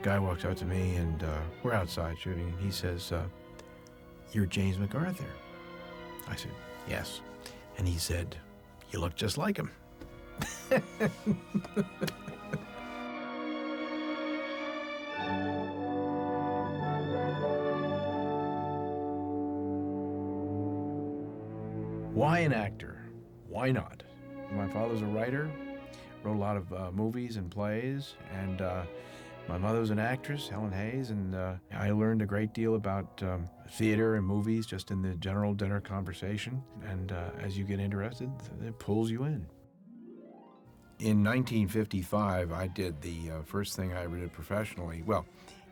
guy walks out to me, and we're outside shooting, and he says, "You're James MacArthur." I said, "Yes." And he said, "You look just like him." Why an actor? Why not? My father's a writer, wrote a lot of movies and plays, and my mother was an actress, Helen Hayes, and I learned a great deal about theater and movies just in the general dinner conversation, and as you get interested, it pulls you in. In 1955, I did the first thing I ever did professionally, well,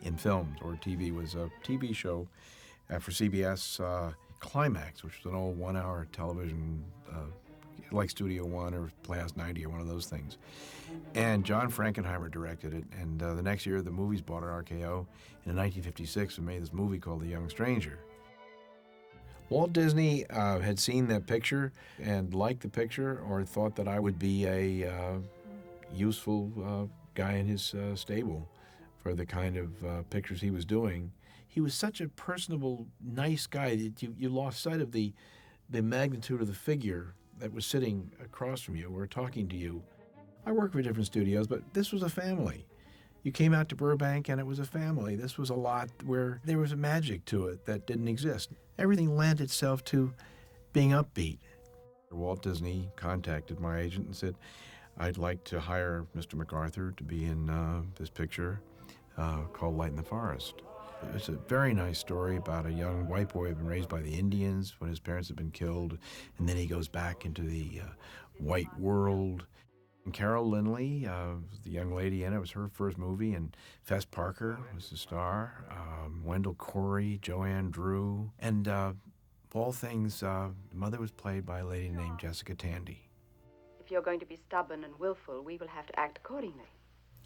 in films or TV, was a TV show for CBS, Climax, which was an old one-hour television, like Studio One or Playhouse 90 or one of those things. And John Frankenheimer directed it, and the next year the movies bought an RKO. In 1956, we made this movie called The Young Stranger. Walt Disney had seen that picture and liked the picture, or thought that I would be a useful guy in his stable for the kind of pictures he was doing. He was such a personable, nice guy that you lost sight of the magnitude of the figure that was sitting across from you or talking to you. I worked for different studios, but this was a family. You came out to Burbank and it was a family. This was a lot where there was a magic to it that didn't exist. Everything lent itself to being upbeat. Walt Disney contacted my agent and said, "I'd like to hire Mr. MacArthur to be in this picture called Light in the Forest." It's a very nice story about a young white boy who had been raised by the Indians when his parents had been killed, and then he goes back into the white world. And Carol Lindley, the young lady in it, was her first movie, and Fess Parker was the star, Wendell Corey, Joanne Drew, and of all things, the mother was played by a lady named Jessica Tandy. If you're going to be stubborn and willful, we will have to act accordingly.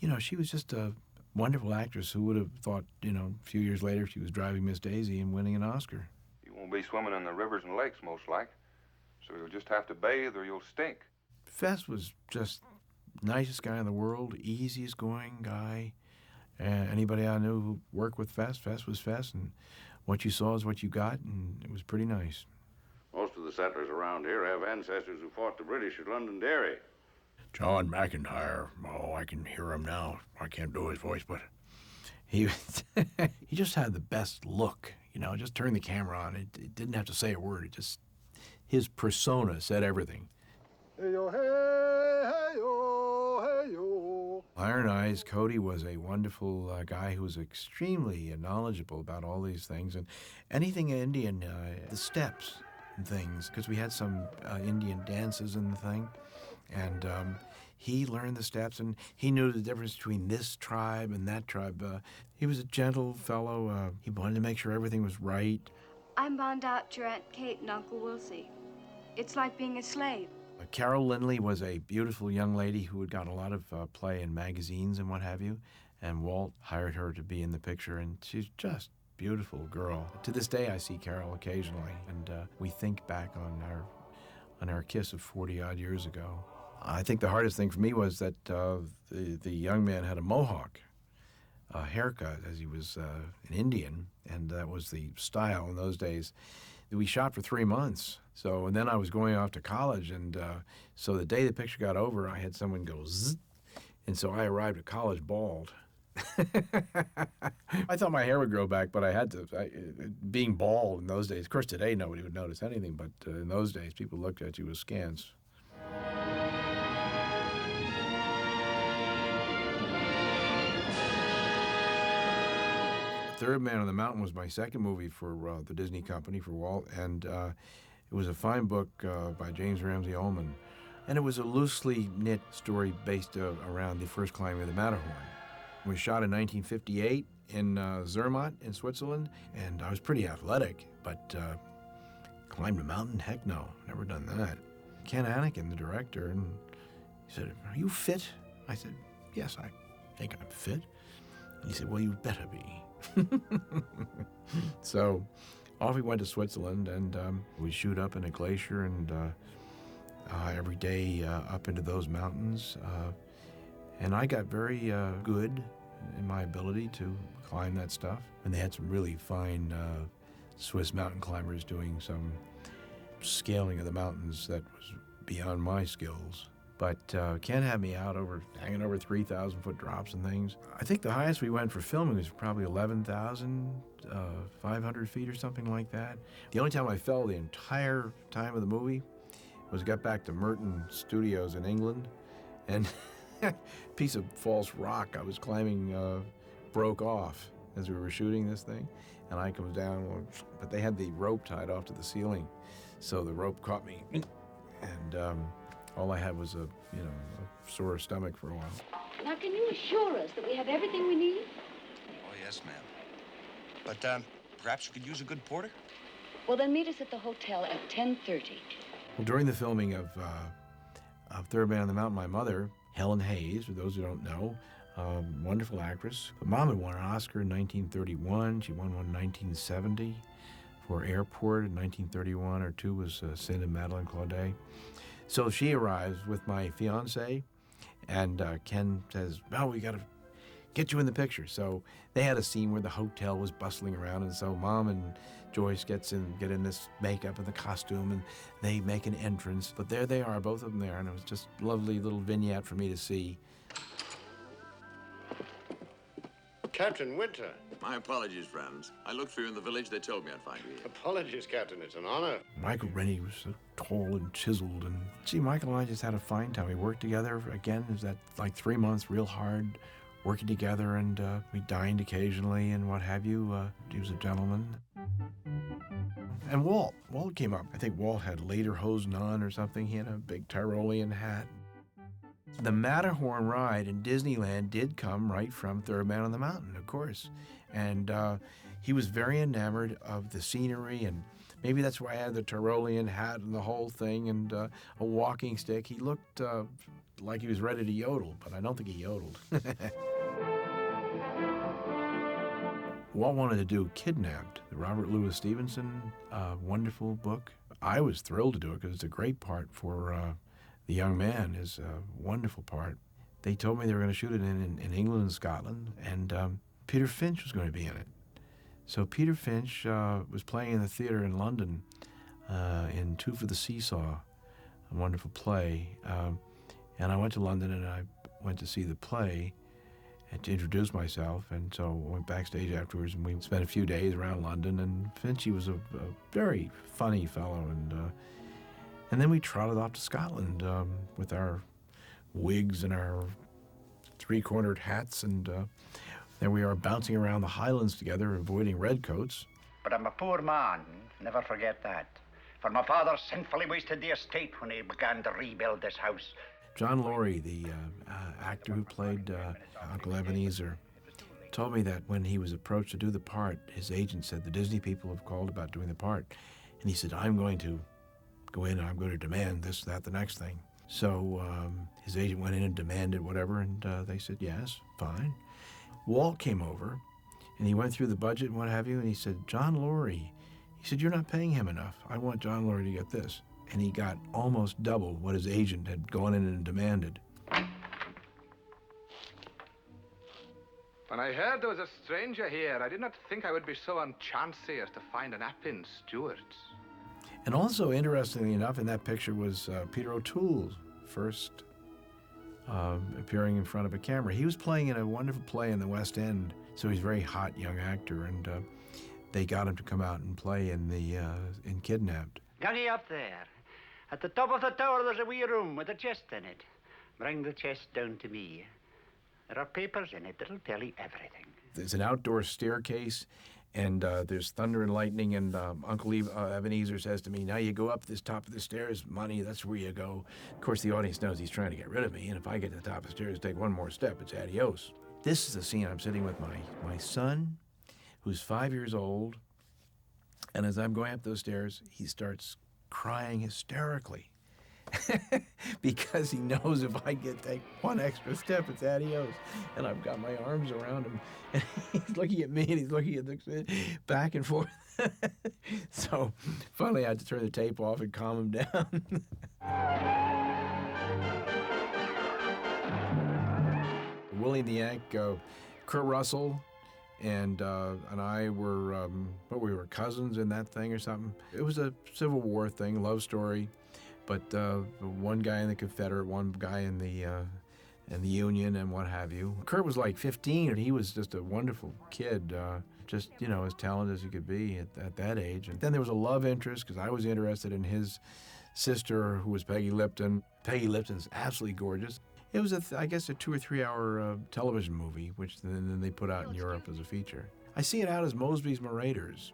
You know, she was just a wonderful actress. Who would have thought, a few years later she was driving Miss Daisy and winning an Oscar. You won't be swimming in the rivers and lakes, most like. So you'll just have to bathe or you'll stink. Fess was just nicest guy in the world, easiest going guy. Anybody I knew who worked with Fess was Fess, and what you saw is what you got, and it was pretty nice. Most of the settlers around here have ancestors who fought the British at Londonderry. John McIntyre. Oh, I can hear him now. I can't do his voice, but he he just had the best look. Just turn the camera on. It didn't have to say a word. His persona said everything. Hey-yo, hey, hey-yo, hey-yo. Iron Eyes, Cody was a wonderful guy who was extremely knowledgeable about all these things and anything Indian, the steps and things, because we had some Indian dances in the thing. And he learned the steps, and he knew the difference between this tribe and that tribe. He was a gentle fellow. He wanted to make sure everything was right. I'm bound out to your Aunt Kate and Uncle Wilsie. It's like being a slave. Carol Lindley was a beautiful young lady who had got a lot of play in magazines and what have you, and Walt hired her to be in the picture, and she's just a beautiful girl. To this day, I see Carol occasionally, and we think back on our kiss of 40-odd years ago. I think the hardest thing for me was that the young man had a mohawk haircut, as he was an Indian, and that was the style in those days. We shot for 3 months, and then I was going off to college, and so the day the picture got over, I had someone go zzz, and so I arrived at college bald. I thought my hair would grow back, but I had to. Being bald in those days, of course today nobody would notice anything, but in those days people looked at you askance. Third Man on the Mountain was my second movie for the Disney company, for Walt, and it was a fine book by James Ramsey Ullman. And it was a loosely knit story based around the first climbing of the Matterhorn. It was shot in 1958 in Zermatt in Switzerland, and I was pretty athletic, but climbed a mountain? Heck no, never done that. Ken Anakin, the director, and he said, "Are you fit?" I said, "Yes, I think I'm fit." He said, "Well, you better be." So off we went to Switzerland, and we shoot up in a glacier, and every day up into those mountains. And I got very good in my ability to climb that stuff. And they had some really fine Swiss mountain climbers doing some scaling of the mountains that was beyond my skills. But Ken had me out hanging over 3,000-foot drops and things. I think the highest we went for filming was probably 11,500 feet or something like that. The only time I fell the entire time of the movie was got back to Merton Studios in England, and a piece of false rock I was climbing broke off as we were shooting this thing, and I come down, but they had the rope tied off to the ceiling, so the rope caught me, and all I had was a sore stomach for a while. Now, can you assure us that we have everything we need? Oh, yes, ma'am. But perhaps you could use a good porter? Well, then meet us at the hotel at 10:30. Well, during the filming of Third Man on the Mountain, my mother, Helen Hayes, for those who don't know, wonderful actress. But Mom had won an Oscar in 1931. She won one in 1970 for Airport in 1931, or two was Sin and Madeline Claudet. So she arrives with my fiance, and Ken says, "Oh, we got to get you in the picture." So they had a scene where the hotel was bustling around, and so Mom and Joyce get in this makeup and the costume, and they make an entrance. But there they are, both of them there, and it was just a lovely little vignette for me to see. Captain Winter. My apologies, friends. I looked for you in the village. They told me I'd find you here. Apologies, Captain. It's an honor. Michael Rennie was so tall and chiseled, and see, Michael and I just had a fine time. We worked together again. It was that like 3 months, real hard, working together, and we dined occasionally and what have you. He was a gentleman. And Walt came up. I think Walt had lederhosen on or something. He had a big Tyrolean hat. The Matterhorn ride in Disneyland did come right from Third Man on the Mountain, of course. And he was very enamored of the scenery, and maybe that's why I had the Tyrolean hat and the whole thing and a walking stick. He looked like he was ready to yodel, but I don't think he yodeled. Walt wanted to do Kidnapped, the Robert Louis Stevenson wonderful book. I was thrilled to do it because it's a great part for the young man, is a wonderful part. They told me they were going to shoot it in England and Scotland, and Peter Finch was going to be in it. So Peter Finch was playing in the theater in London in Two for the Seesaw, a wonderful play. And I went to London and I went to see the play and to introduce myself. And so I went backstage afterwards and we spent a few days around London. And Finchy was a very funny fellow. And then we trotted off to Scotland with our wigs and our three-cornered hats, and there we are bouncing around the Highlands together, avoiding redcoats. But I'm a poor man, never forget that. For my father sinfully wasted the estate when he began to rebuild this house. John Laurie, the actor who played Uncle Ebenezer, told me that when he was approached to do the part, his agent said, the Disney people have called about doing the part. And he said, I'm going to go in and I'm going to demand this, that, the next thing. So his agent went in and demanded whatever, and they said, yes, fine. Walt came over, and he went through the budget and what have you, and he said, John Laurie, he said, you're not paying him enough. I want John Laurie to get this. And he got almost double what his agent had gone in and demanded. When I heard there was a stranger here, I did not think I would be so unchancy as to find an Appin Stewart's. And also, interestingly enough, in that picture was Peter O'Toole's first appearing in front of a camera. He was playing in a wonderful play in the West End, so he's a very hot young actor, and they got him to come out and play in Kidnapped. Youngie up there. At the top of the tower, there's a wee room with a chest in it. Bring the chest down to me. There are papers in it that'll tell you everything. There's an outdoor staircase, and there's thunder and lightning, and Uncle Ebenezer says to me, now you go up this top of the stairs, money, that's where you go. Of course, the audience knows he's trying to get rid of me, and if I get to the top of the stairs, take one more step, it's adios. This is the scene I'm sitting with my son, who's 5 years old, and as I'm going up those stairs, he starts crying hysterically because he knows if I take one extra step, it's adios. And I've got my arms around him, and he's looking at me, and he's looking at the back and forth. So finally, I had to turn the tape off and calm him down. Willie and the Yank Kurt Russell and I were, we were cousins in that thing or something. It was a Civil War thing, love story, but one guy in the Confederate, one guy in the Union and what have you. Kurt was like 15, and he was just a wonderful kid, just, you know, as talented as he could be at that age. And then there was a love interest, because I was interested in his sister, who was Peggy Lipton. Peggy Lipton's absolutely gorgeous. It was, I guess, a 2 or 3 hour television movie, which then they put out in Europe as a feature. I see it out as Mosby's Marauders.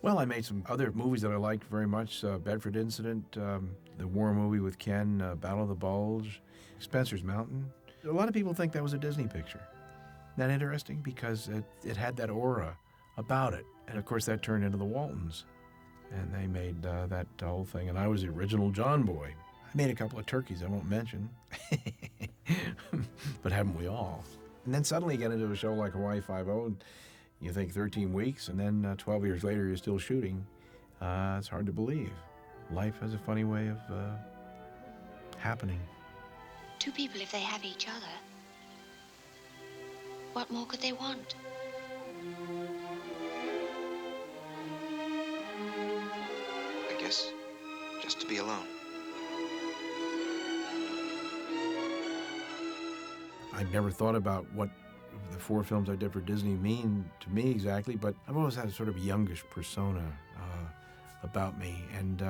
Well, I made some other movies that I liked very much. Bedford Incident, the war movie with Ken, Battle of the Bulge, Spencer's Mountain. A lot of people think that was a Disney picture. Isn't that interesting? Because it had that aura about it. And of course that turned into the Waltons. And they made that whole thing. And I was the original John Boy. I made a couple of turkeys I won't mention. But haven't we all? And then suddenly you get into a show like Hawaii Five-0, and you think 13 weeks, and then 12 years later you're still shooting. It's hard to believe. Life has a funny way of happening. Two people, if they have each other, what more could they want? I guess just to be alone. I've never thought about what the 4 films I did for Disney mean to me exactly, but I've always had a sort of youngish persona about me. And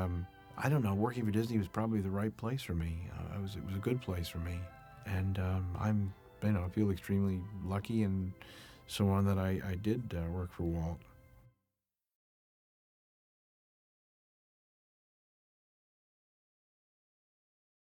I don't know, working for Disney was probably the right place for me. It was a good place for me. And I feel extremely lucky and so on that I did work for Walt.